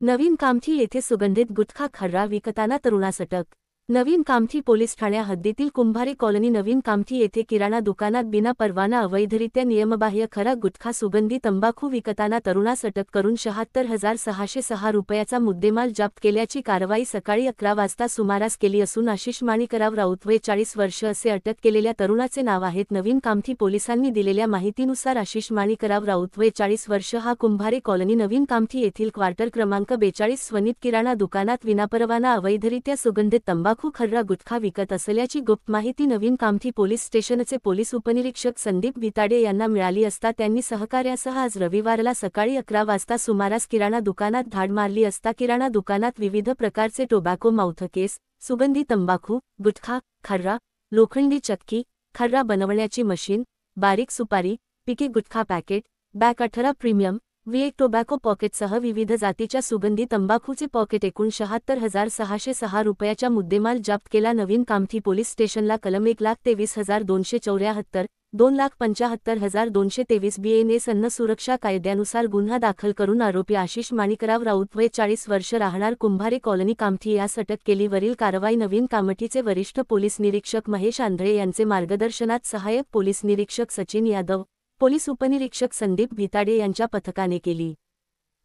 नवीन कामठी येथे सुगंधित गुटखा खर्रा विकताना तरुणास अटक। नवीन कामठी पोलीस ठाण्या हद्दीतील कुंभारे कॉलनी नवीन कामठी येथे किराणा दुकानात बिना परवाना अवैधरित्या नियमबाह्य खरा गुटखा सुगंधी तंबाखू विकताना तरुणास अटक करून 76,606 रुपयाचा मुद्देमाल जप्त केल्याची कारवाई सकाळी 11 वाजता सुमारास केली असून आशिष माणिकराव राऊत वय 40 वर्ष असे अटक केलेल्या तरुणाचे नाव आहेत। नवीन कामठी पोलिसांनी दिलेल्या माहितीनुसार आशिष माणिकराव राऊत वय 40 वर्ष हा कुंभारे कॉलनी नवीन कामठी येथील क्वार्टर क्रमांक 42 स्वनित किराणा दुकानात विनापरवाना अवैधरित्या सुगंधित तंबाखू खर्रा गुटखा विकत असल्याची गुप्त माहिती नवीन कामठी पोलीस स्टेशनचे पोलीस उपनिरीक्षक संदीप भिताडे यांना मिळाली असता त्यांनी सहकार्यासह आज रविवारला सकाळी 11 वाजता सुमारास किराणा दुकानात धाड मारली असता किराणा दुकानात विविध प्रकारचे टोबॅको माउथकेस, सुगंधी तंबाखू, गुटखा, खर्रा, लोखंडी चक्की, खर्रा बनवण्याची मशीन, बारीक सुपारी, पिके gutkha packet, bag 18 premium, V1 tobacco पॉकेटसह विविध जातीच्या सुगंधी तंबाखूचे पॉकेट एकूण 76,606 रुपयाचा मुद्देमाल जप्त केला। नवीन कामठी पोलीस स्टेशनला कलम 1,23,274, 2,75,223 BNS अन्न सुरक्षा कायद्यानुसार गुन्हा दाखल करून आरोपी आशिष माणिकराव राऊत वय 40 वर्ष राहणार कुंभारे कॉलनी कामठी यास अटक केली। वरील कारवाई नवीन कामठीचे वरिष्ठ पोलीस निरीक्षक महेश आंधळे यांचे मार्गदर्शनात सहाय्यक पोलीस निरीक्षक सचिन यादव, पोलीस उपनिरीक्षक संदीप भिताडे यांच्या पथकाने केली।